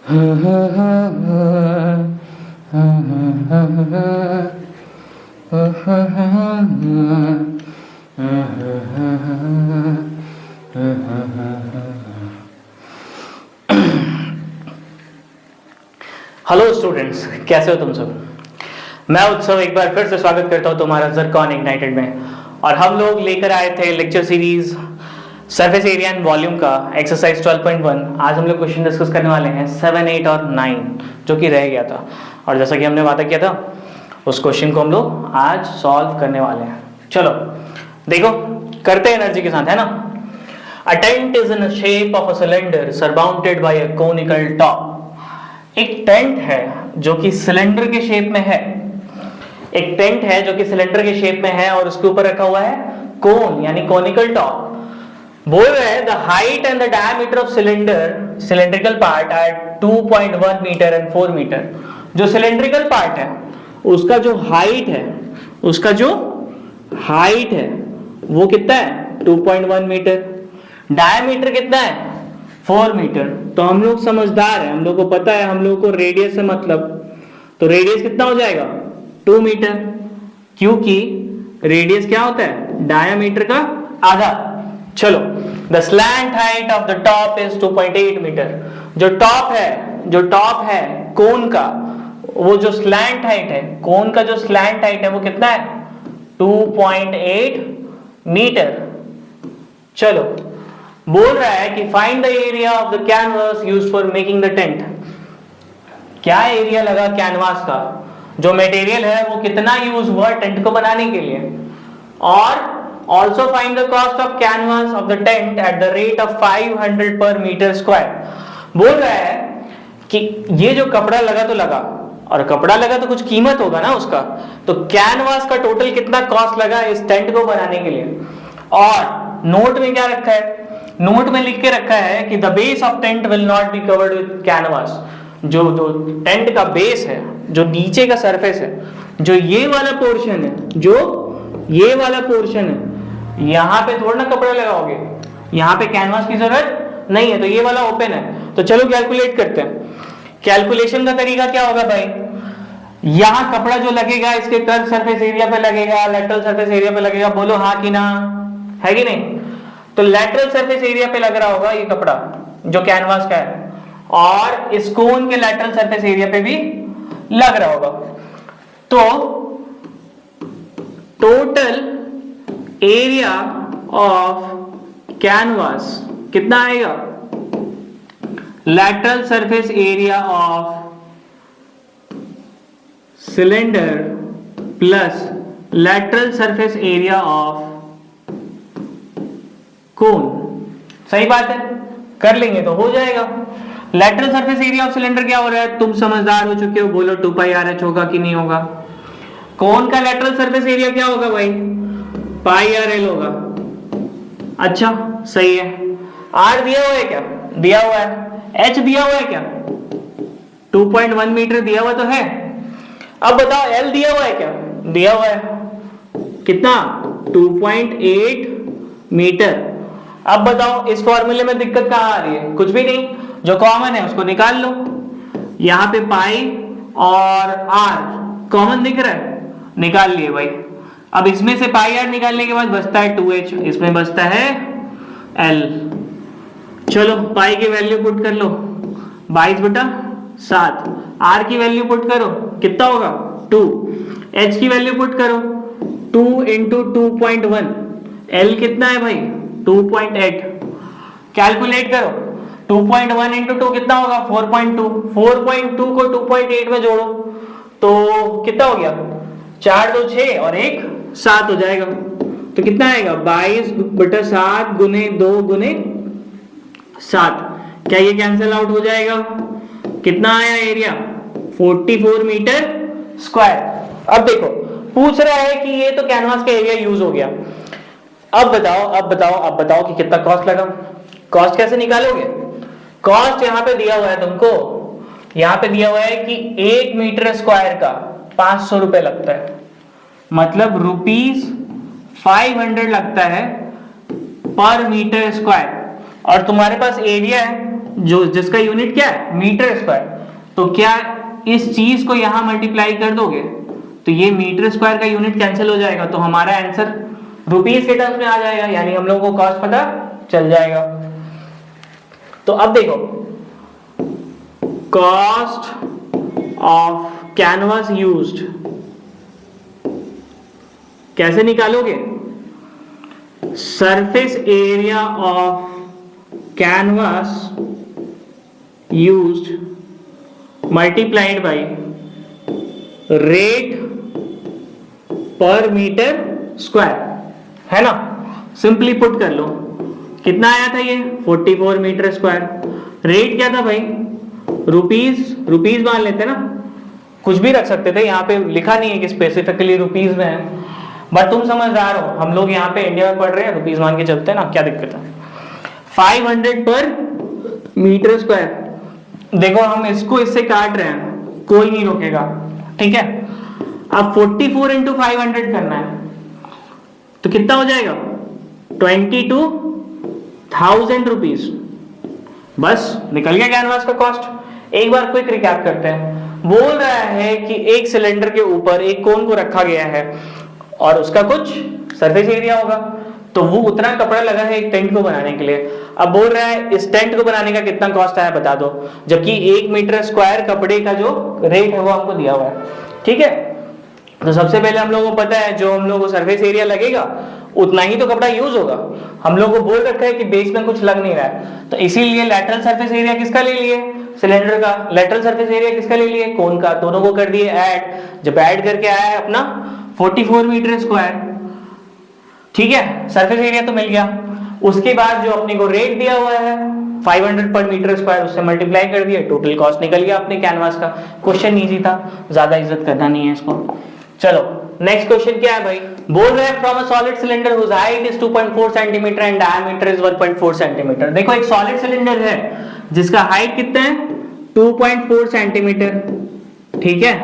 Hello students, कैसे हो तुम सब। मैं उत्सव एक बार फिर से स्वागत करता हूं तुम्हारा ज़रकॉन इग्नाइटेड में। और हम लोग लेकर आए थे lecture series surface area and volume का एक्सरसाइज 12.1। आज हम लोग क्वेश्चन डिस्कस करने वाले हैं 7, 8 और 9 जो कि रह गया था। और जैसा कि हमने वादा किया था उस क्वेश्चन को हम लोग आज सॉल्व करने वाले हैं। चलो देखो, करते हैं एनर्जी के साथ, है ना। A tent is in the shape of a cylinder surmounted by a conical top। एक टेंट है जो कि सिलेंडर के शेप में है। एक टेंट है जो कि सिलेंडर के शेप में है और उसके ऊपर रखा हुआ है कोन यानी कोनिकल टॉप। बोल रहे हैं the height and the diameter of cylindrical part are 2.1 metre and 4 metre. जो सिलेंड्रिकल पार्ट है उसका जो हाइट है वो कितना है 2.1 मीटर। डायमीटर कितना है 4 मीटर। तो हम लोग समझदार हैं, हम लोग को पता है, हम लोग को रेडियस से मतलब। तो रेडियस कितना हो जाएगा 2 मीटर, क्योंकि रेडियस क्या होता है डायमीटर का आधा। चलो, the slant height of the top is 2.8 metre. जो टॉप है कोन का, वो जो स्लैंट हाइट है कोन का, जो स्लैंट हाइट है वो कितना है 2.8 मीटर। चलो, बोल रहा है कि find the area of the canvas used for making the tent. क्या एरिया लगा कैनवास का, जो मटेरियल है वो कितना यूज हुआ टेंट को बनाने के लिए। और also find the cost of canvas of the tent at the rate of 500 पर मीटर स्क्वायर। बोल रहा है कि ये जो कपड़ा लगा तो लगा, और कपड़ा लगा तो कुछ कीमत होगा ना उसका। तो कैनवास का टोटल कितना कॉस्ट लगा इस टेंट को बनाने के लिए। और नोट में क्या रखा है, नोट में लिख के रखा है कि the base of tent will not be covered with canvas. जो टेंट का बेस है, जो नीचे का सरफेस है, जो ये वाला पोर्शन है, यहां पे थोड़ा ना कपड़ा लगाओगे, यहां पे कैनवास की जरूरत नहीं है, तो ये वाला ओपन है। तो चलो कैलकुलेट करते हैं। कैलकुलेशन का तरीका क्या होगा भाई, यहां कपड़ा जो लगेगा इसके कर्व सरफेस एरिया पे लगेगा, लेटरल सरफेस एरिया पे लगेगा। बोलो हाँ कि ना, है कि नहीं। तो लेटरल सरफेस एरिया पे लग रहा होगा ये कपड़ा जो कैनवास का है, और इस कोन के लेटरल सरफेस एरिया पे भी लग रहा होगा। तो टोटल एरिया ऑफ कैनवास कितना आएगा, lateral surface area of cylinder plus lateral surface area of cone. सही बात है, कर लेंगे तो हो जाएगा। Lateral surface area of cylinder क्या हो रहा है, तुम समझदार हो चुके हो, बोलो 2πr होगा कि नहीं होगा। कोन का लेटरल सरफेस एरिया क्या होगा भाई, πrl होगा। अच्छा सही है। r दिया हुआ है क्या, दिया हुआ है। h दिया हुआ है क्या, 2.1 मीटर दिया हुआ तो है। अब बताओ l दिया हुआ है क्या, दिया हुआ है। कितना 2.8 मीटर। अब बताओ इस फॉर्मूले में दिक्कत कहां आ रही है, कुछ भी नहीं, जो कॉमन है उसको निकाल लो। यहां पे पाई और r कॉमन दिख रहा है, निकाल लिए भाई। अब इसमें से पाई r निकालने के बाद बचता है 2h, इसमें बचता है l। चलो पाई की वैल्यू पुट कर लो 22/7। r की वैल्यू पुट करो, कितना होगा 2। h की वैल्यू पुट करो 2 × 2.1। l कितना है भाई 2.8। कैलकुलेट करो 2.1 × 2 कितना होगा 4.2। 4.2 को 2.8 में जोड़ो तो कितना हो गया, 4 2 6 और 1 7 हो जाएगा। तो कितना आएगा 22/7 गुने 2 गुने 7। क्या ये कैंसिल आउट हो जाएगा, कितना आया एरिया 44 मीटर स्क्वायर। अब देखो पूछ रहा है कि ये तो कैनवास का एरिया यूज हो गया। अब बताओ कि कितना कॉस्ट लगा। कॉस्ट कैसे निकालोगे, कॉस्ट यहां पे दिया हुआ है तुमको, यहां पे दिया हुआ है कि 1 मीटर स्क्वायर का 500 रुपए लगता है, मतलब ₹500 लगता है पर मीटर स्क्वायर। और तुम्हारे पास एरिया है जो जिसका यूनिट क्या है मीटर स्क्वायर, तो क्या इस चीज को यहां मल्टीप्लाई कर दोगे तो ये मीटर स्क्वायर का यूनिट कैंसिल हो जाएगा, तो हमारा आंसर रुपीस के टर्म्स में आ जाएगा, यानी हम लोगों को कॉस्ट पता चल जाएगा। तो अब देखो कॉस्ट ऑफ कैनवास यूज्ड कैसे निकालोगे, surface area of canvas used multiplied by rate पर मीटर स्क्वायर, है ना। सिंपली पुट कर लो, कितना आया था ये 44 मीटर स्क्वायर, रेट क्या था भाई रुपीस मान लेते ना, कुछ भी रख सकते थे, यहाँ पे लिखा नहीं है कि स्पेसिफिकली रुपीस में है, बट तुम समझदार हो, हम लोग यहाँ पे इंडिया में पढ़ रहे हैं, रुपीस मान के चलते हैं ना, क्या दिक्कत है। 500 पर मीटर स्क्वायर, देखो हम इसको इससे काट रहे हैं, कोई नहीं रोकेगा, ठीक है। अब 44 इंटू 500 करना है तो कितना हो जाएगा 22,000 रुपीज, बस निकल गया कैनवास का कॉस्ट। एक बार क्विक रिकैप करते हैं, बोल रहा है कि एक सिलेंडर के ऊपर एक कोन को रखा गया है और उसका कुछ सरफेस एरिया होगा, तो वो उतना कपड़ा लगा है एक टेंट को बनाने के लिए। अब बोल रहा है इस टेंट को बनाने का कितना कॉस्ट आया बता दो, जबकि 1 मीटर स्क्वायर कपड़े का जो रेट है वो हमको दिया हुआ है, ठीक है। तो सबसे पहले हम लोगों को पता है जो हम लोगों को सरफेस एरिया लगेगा उतना ही तो कपड़ा यूज होगा, हम लोगों को बोल रखा है कि बेस में कुछ लग नहीं रहा है, तो इसीलिए लैटरल सरफेस एरिया किसका ले लिए सिलेंडर का, लैटरल सरफेस एरिया किसका ले लिए कोन का, दोनों को कर दिए ऐड, जब ऐड करके आया है अपना 44 मीटर स्क्वायर, ठीक है, सरफेस एरिया तो मिल गया। उसके बाद जो अपने को रेट दिया हुआ है 500 पर मीटर स्क्वायर, उससे मल्टीप्लाई कर दिया, टोटल कॉस्ट निकल गया अपने कैनवास का। क्वेश्चन इजी था, ज्यादा इज्जत करना नहीं है इसको। चलो नेक्स्ट क्वेश्चन क्या है भाई, बोल रहे हैं from a solid cylinder whose height is 2.4 centimetre and diameter is 1.4 centimetre. देखो एक सॉलिड सिलेंडर है जिसका हाइट कितना है 2.4 सेंटीमीटर, ठीक है,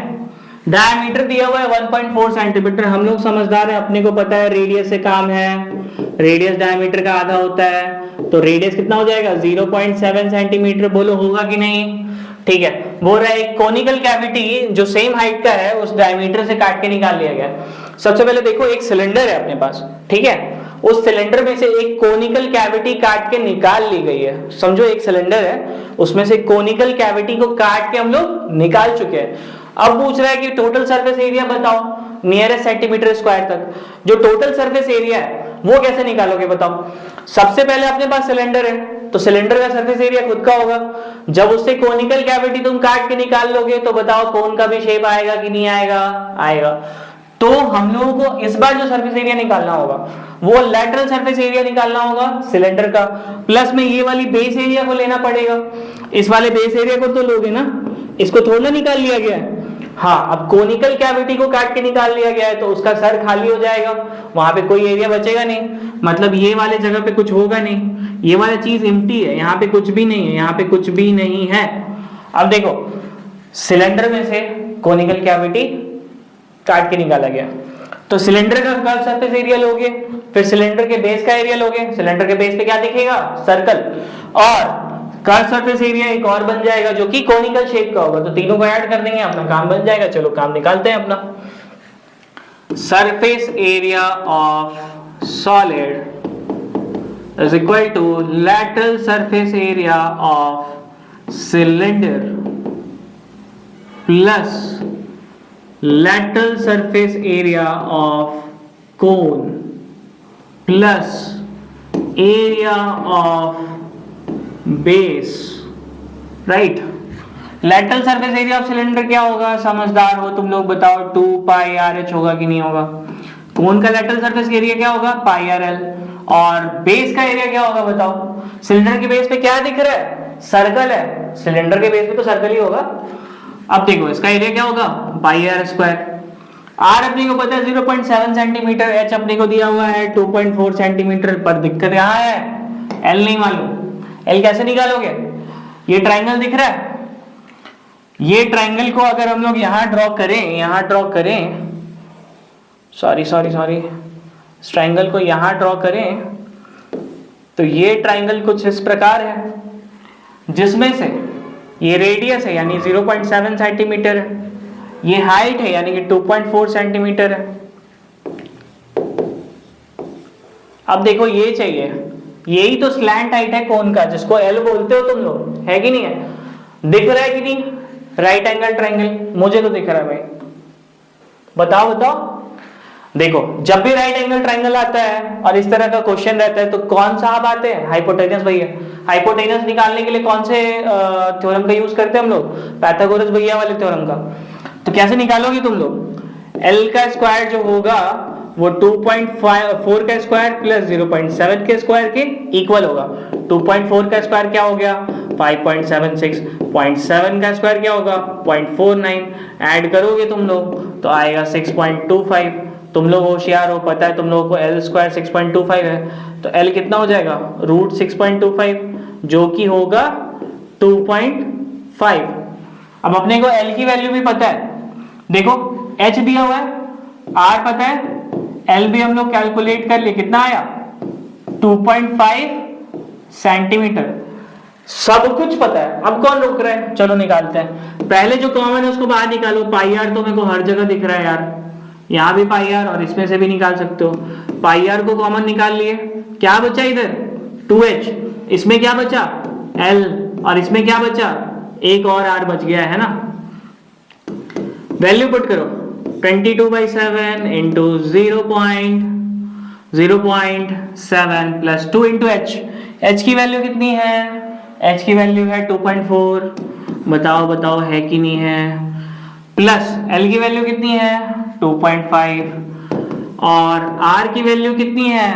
डायमीटर दिया हुआ है 1.4 सेंटीमीटर। हम लोग समझदार हैं, अपने को पता है रेडियस से काम है, रेडियस डायमीटर का आधा होता है, तो रेडियस कितना हो जाएगा 0.7 सेंटीमीटर, बोलो होगा कि नहीं, ठीक है। बोल रहा है एक कोनिकल कैविटी जो सेम हाइट का है उस डायमीटर से काट के निकाल लिया गया। सबसे पहले देखो एक सिलेंडर है अपने पास, ठीक है, उस सिलेंडर में से एक कोनिकल कैविटी काट के निकाल ली गई है, समझो एक सिलेंडर है उसमें से कोनिकल कैविटी को काट के हम लोग निकाल चुके हैं। अब पूछ रहा है कि टोटल सरफेस एरिया बताओ नियरेस्ट सेंटीमीटर स्क्वायर तक, जो टोटल सरफेस एरिया है वो कैसे निकालोगे बताओ। सबसे पहले अपने पास सिलेंडर है तो सिलेंडर का सरफेस एरिया खुद का होगा, जब उससे कोनिकल कैविटी तुम काट के निकाल लोगे तो बताओ कोन का भी शेप आएगा कि नहीं आएगा, आएगा। तो हम लोगों को इस बार जो सरफेस एरिया निकालना होगा वो लैटरल सरफेस एरिया निकालना होगा सिलेंडर का, प्लस में ये वाली बेस एरिया को लेना पड़ेगा। इस वाले बेस एरिया को तो लोगे ना, इसको थोड़ा ना निकाल लिया गया है। हाँ, अब कोनिकल कैविटी को काट के निकाल लिया गया है तो उसका सर खाली हो जाएगा, वहां पे कोई एरिया बचेगा नहीं, मतलब ये वाले जगह पे कुछ होगा नहीं, ये वाला चीज एम्प्टी है, यहाँ पे कुछ भी नहीं है, यहाँ पे कुछ भी नहीं है। अब देखो सिलेंडर में से कोनिकल कैविटी काट के निकाला गया, तो सिलेंडर का कर्व सरफेस एरिया लोगे, फिर सिलेंडर के बेस का एरिया लोगे, सिलेंडर के बेस पे क्या दिखेगा सर्कल, और कर्व सरफेस एरिया एक और बन जाएगा जो कि कोनिकल शेप का होगा, तो तीनों को ऐड कर देंगे अपना काम बन जाएगा। चलो काम निकालते हैं अपना। Surface area of solid is equal to lateral surface area of cylinder plus lateral surface area of cone plus area of base, right? lateral surface area of cylinder क्या होगा, समझदार हो तुम लोग बताओ, 2 पाई आर एच होगा कि नहीं होगा। कोन का lateral surface area क्या होगा पाई आर एल, और बेस का एरिया क्या होगा बताओ। सिलेंडर के बेस पे क्या दिख रहा है सर्कल है, सिलेंडर के बेस पे तो सर्कल ही होगा। अब देखो इसका एरिया क्या होगा पाई आर स्क्वायर, आर अपने को पता है 0.7 सेंटीमीटर, एच अपने को दिया हुआ है 2.4 सेंटीमीटर, पर दिक्कत यहाँ है एल नहीं मालूम। एल कैसे निकालोगे, ये ट्राइंगल दिख रहा है, ये ट्राइंगल को अगर हम लोग यहाँ ड्रॉ करें, यहाँ ड्रॉ करें, सॉरी इस ट्राइंगल को यहां ड्रॉ करें तो ये ट्राइंगल कुछ इस प्रकार है, जिसमें से ये रेडियस है यानी 0.7 सेंटीमीटर है, ये हाइट है यानी कि 2.4 सेंटीमीटर है। अब देखो ये चाहिए, यही तो स्लैंट हाइट है कोन का जिसको एल बोलते हो तुम लोग, है कि नहीं है? दिख रहा है कि नहीं राइट एंगल ट्रायंगल? मुझे तो दिख रहा है भाई, बताओ बताओ। देखो जब भी राइट एंगल ट्रायंगल आता है और इस तरह का क्वेश्चन रहता है तो कौन सा आप आते हैं? हाइपोटेनस भैया। हाइपोटेनस निकालने के लिए कौन से थ्योरम का यूज करते हैं हम लोग? पाइथागोरस भैया वाले थ्योरम का। तो कैसे निकालोगे तुम लोग? एल का स्क्वायर जो होगा वो 2.4 का स्क्वायर प्लस 0.7 के स्क्वायर के इक्वल होगा। 2.4 का स्क्वायर क्या हो गया? 5.76। 0.7 का स्क्वायर क्या होगा? 0.49। ऐड करोगे तुम लोग तो आएगा 6.25। तुम लोग होशियार हो, पता है तुम लोगों को एल स्क्वायर 6.25 है, तो एल कितना हो जाएगा? रूट 6.25 जो कि होगा 2.5। अब अपने को एल की वैल्यू भी पता है, देखो एच दिया हुआ है, आर पता है, एल भी हम लोग कैलकुलेट कर लिए, कितना आया? 2.5 सेंटीमीटर। सब कुछ पता है, अब कौन रोक रहा है? चलो निकालते हैं। पहले जो कॉमन है उसको बाहर निकालो। पाई आर तो मेरे को हर जगह दिख रहा है यार, यहां भी पाई आर और इसमें से भी निकाल सकते हो। पाई आर को कॉमन निकाल लिए, क्या बचा इधर? 2h। इसमें क्या बचा? l। और इसमें क्या बचा? एक और r बच गया है ना। वैल्यू पुट करो, 22/7 into 0.7 plus 2 into h। h की वैल्यू कितनी है? h की वैल्यू है 2.4। बताओ बताओ है कि नहीं है? प्लस l की वैल्यू कितनी है? 2.5। और r की वैल्यू कितनी है?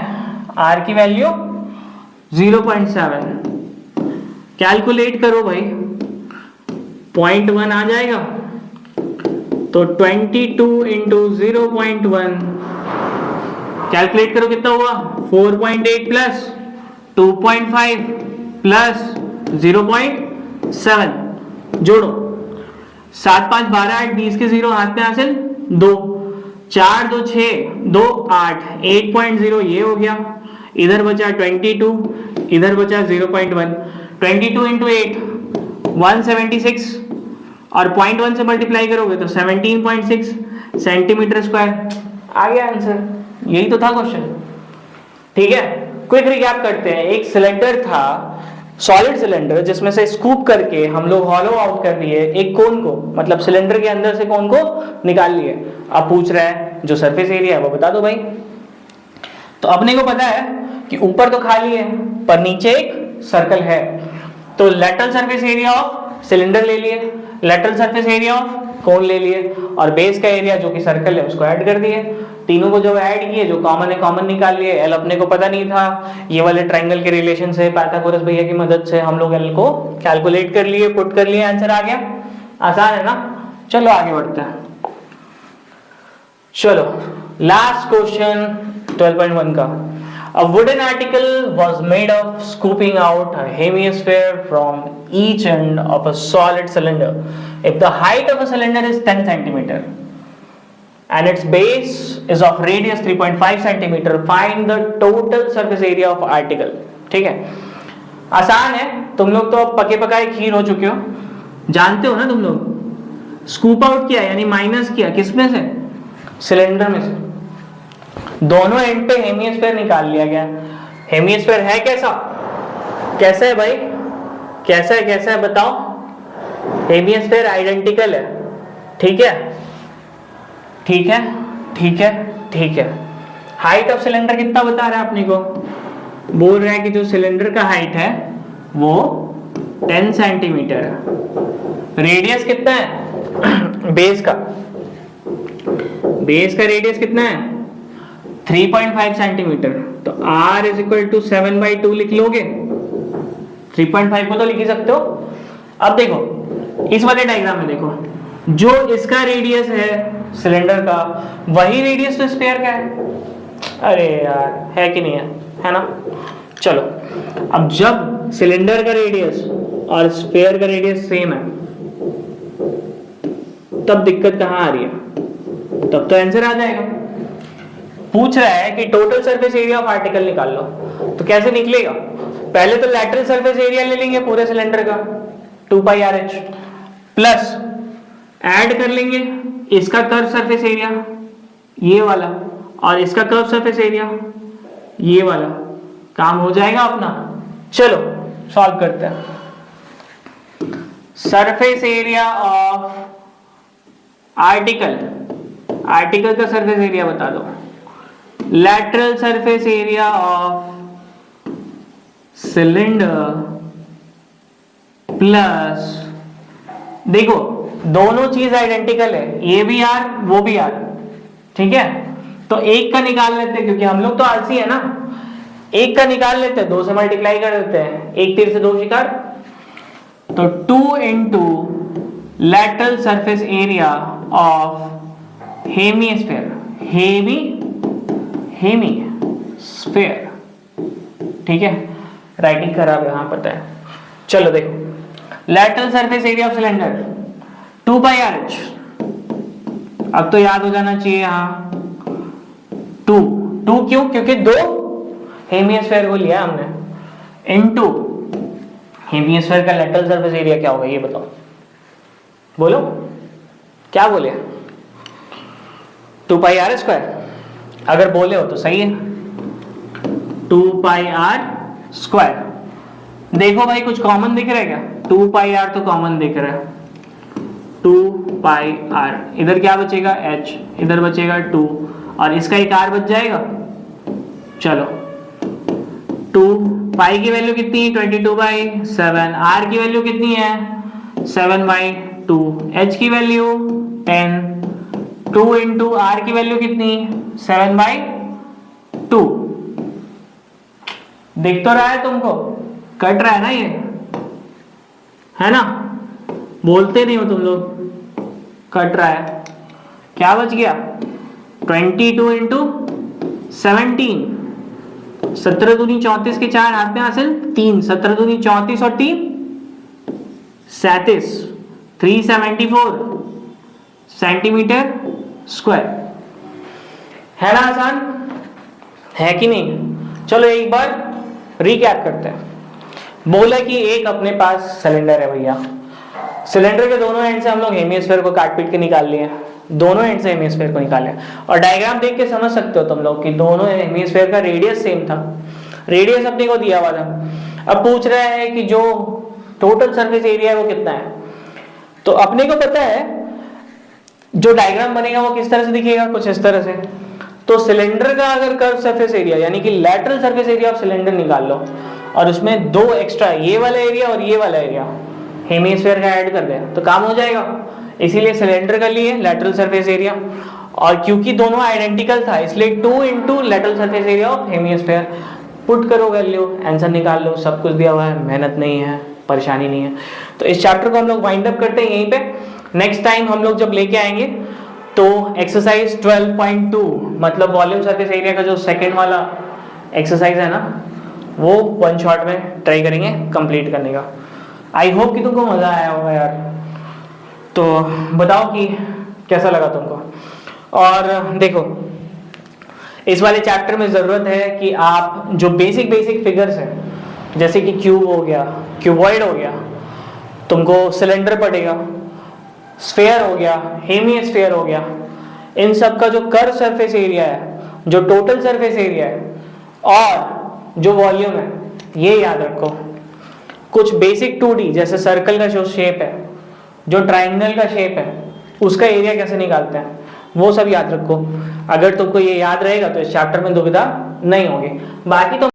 r की वैल्यू 0.7। कैलकुलेट करो भाई, 0.1 आ जाएगा तो 22 इंटू 0.1 कैलकुलेट करो कितना हुआ? 4.8 प्लस 2.5 प्लस 0.7 जोड़ो, 7 5 12 8 20 के 0 हाथ में हासिल 2, 4 2 6 2 8 8.0 ये हो गया। इधर बचा 22, इधर बचा 0.1। 22 इंटू 8 176 और 0.1 से मल्टीप्लाई करोगे तो 17.6 सेंटीमीटर स्क्वायर। आ गया आंसर, यही तो था क्वेश्चन। ठीक है, क्विक रिकैप करते हैं। एक सिलेंडर था, सॉलिड सिलेंडर, जिसमें से स्कूप करके हम लोग हॉलो आउट कर लिए एक कोन को, मतलब सिलेंडर के अंदर से कोन को निकाल लिए। अब पूछ रहा है जो सरफेस एरिया है वो बता दो भाई। तो अपने को पता है कि ऊपर तो खाली है पर नीचे एक सर्कल है, तो lateral surface area of cylinder ले लिए, lateral surface area of cone ले लिए, और बेस का एरिया जो कि सर्कल है उसको ऐड कर दिए। तीनों को जब ऐड किए, जो कॉमन है कॉमन निकाल लिए। एल अपने को पता नहीं था, ये वाले ट्रायंगल के रिलेशन से पाइथागोरस भैया की मदद से हम लोग एल को कैलकुलेट कर लिए, पुट कर लिए, आंसर आ गया। आसान है ना? चलो आगे बढ़ते हैं। चलो लास्ट क्वेश्चन 12.1 का। A wooden article was made of scooping out a hemisphere from each end of a solid cylinder. If the height of a cylinder is 10 centimeter and its base is of radius 3.5 centimeter, find the total surface area of article. ठीक है, आसान है। तुम लोग तो अब पके पकाए खीर हो चुके हो, जानते हो ना तुम लोग। स्कूप आउट किया यानी माइनस किया, किसमें से? सिलेंडर में से। दोनों एंड पे हेमिस्फीयर निकाल लिया गया। हेमिस्फीयर है कैसा? कैसा है भाई? कैसा है? कैसा है बताओ? हेमिस्फीयर आइडेंटिकल है। ठीक है, ठीक है, ठीक है, ठीक है। हाइट ऑफ सिलेंडर कितना बता रहा है अपने को? बोल रहा है कि जो सिलेंडर का हाइट है वो 10 सेंटीमीटर है। रेडियस कितना है बेस का? बेस का रेडियस कितना है? 3.5 सेंटीमीटर। तो r इज इक्वल टू 7/2 लिख लोगे। 3.5 को तो लिख ही सकते हो। अब देखो इस वाले डायग्राम में देखो, जो इसका रेडियस है सिलेंडर का, वही रेडियस तो स्फीयर का है। अरे यार, है कि नहीं है? है ना? चलो, अब जब सिलेंडर का रेडियस और स्फीयर का रेडियस सेम है तब दिक्कत कहां आ रही है? तब तो आंसर आ जाएगा। पूछ रहा है कि total surface area of article निकाल लो, तो कैसे निकलेगा? पहले तो लैटरल सरफेस एरिया ले लेंगे पूरे सिलेंडर का 2 पाई आर एच, प्लस ऐड कर लेंगे इसका कर्व सरफेस एरिया ये वाला और इसका कर्व सरफेस एरिया ये वाला, काम हो जाएगा अपना। चलो सॉल्व करते हैं। Surface area of article, article का सरफेस एरिया बता दो। Lateral surface area of cylinder plus, देखो दोनों चीज आइडेंटिकल है, ये भी आर वो भी आर, ठीक है। तो एक का निकाल लेते हैं क्योंकि हम लोग तो आलसी है ना, एक का निकाल लेते हैं, 2 से मल्टीप्लाई कर देते हैं, एक तीर से 2 शिकार। तो 2 into lateral surface area of hemisphere, hemisphere, ठीक है। राइटिंग खराब है, हाँ पता है। चलो देखो lateral surface area of cylinder 2 pi R H, अब तो याद हो जाना चाहिए यहाँ 2 क्यों? क्योंकि 2 हेमिस्फेयर को लिया हमने, इनटू हेमिस्फेयर का लैटरल सरफेस एरिया क्या होगा ये बताओ, बोलो क्या बोले? 2 पाई आर स्क्वायर, अगर बोले हो तो सही है, 2 पाई आर स्क्वायर। देखो भाई कुछ कॉमन दिख रहा है क्या? 2 पाई आर तो कॉमन दिख रहा है, 2 पाई आर, इधर क्या बचेगा h, इधर बचेगा 2 और इसका एक r बच जाएगा। चलो 2 पाई की वैल्यू कितनी है 22/7, r की वैल्यू कितनी है 7/2, h की वैल्यू 10, 2 इंटू r की वैल्यू कितनी 7/2। दिख तो रहा है तुमको, कट रहा है ना ये, है ना? बोलते नहीं हो तुम लोग, कट रहा है। क्या बच गया 22 इंटू 17, 17 दूनी 34 के 4 हाथ में हासिल 3, 17 दूनी 34 और 3 37, 374 सेंटीमीटर स्क्वायर। है ना आसान, है कि नहीं? चलो एक बार रिकैप करते हैं। बोला कि एक अपने पास सिलेंडर है भैया, सिलेंडर के दोनों एंड से हम लोग हेमिस्फेयर को काट पीट के निकाल लिए, दोनों एंड से हेमिस्फेयर को निकाले और डायग्राम देख के समझ सकते हो तुम लोग कि दोनों हेमिस्फेयर का रेडियस सेम था, रेडियस अपने को दिया हुआ था। अब पूछ रहा है कि जो टोटल सरफेस एरिया है वो कितना है, तो अपने को पता है जो डायग्राम बनेगा वो किस तरह से दिखेगा, कुछ इस तरह से। तो सिलेंडर का अगर कर्व सरफेस एरिया यानी कि lateral surface area of cylinder निकाल लो और उसमें 2 एक्स्ट्रा, ये वाला एरिया और ये वाला एरिया हेमिस्फेयर का ऐड कर दे तो काम हो जाएगा। इसीलिए सिलेंडर का लिए लैटरल सरफेस एरिया, और क्योंकि दोनों आइडेंटिकल था इसलिए 2 into lateral surface area of hemisphere. Put करो वैल्यू, आंसर निकाल लो, सब कुछ दिया हुआ है, मेहनत नहीं है, परेशानी नहीं है। तो इस चैप्टर को हम लोग वाइंड अप करते हैं यहीं पे। नेक्स्ट टाइम हम लोग जब लेके आएंगे तो एक्सरसाइज 12.2 मतलब वॉल्यूम सरफेस एरिया का जो सेकंड वाला एक्सरसाइज है ना, वो 1 शॉट में ट्राई करेंगे कंप्लीट करने का। आई होप कि तुमको मजा आया होगा यार, तो बताओ कि कैसा लगा तुमको। और देखो इस वाले चैप्टर में जरूरत है कि आप जो बेसिक फिगर्स हैं जैसे कि क्यूब हो गया, क्यूबॉइड हो गया, तुमको सिलेंडर पड़ेगा, स्फेयर हो गया, हेमिस्फेयर हो गया, इन सब का जो कर्व सरफेस एरिया है, जो टोटल सरफेस एरिया है और जो वॉल्यूम है, ये याद रखो। कुछ बेसिक 2D जैसे सर्कल का जो शेप है, जो ट्राइंगल का शेप है, उसका एरिया कैसे निकालते हैं, वो सब याद रखो। अगर तुमको ये याद रहेगा तो इस चैप्टर में दुविधा नहीं होगी। बाकी तो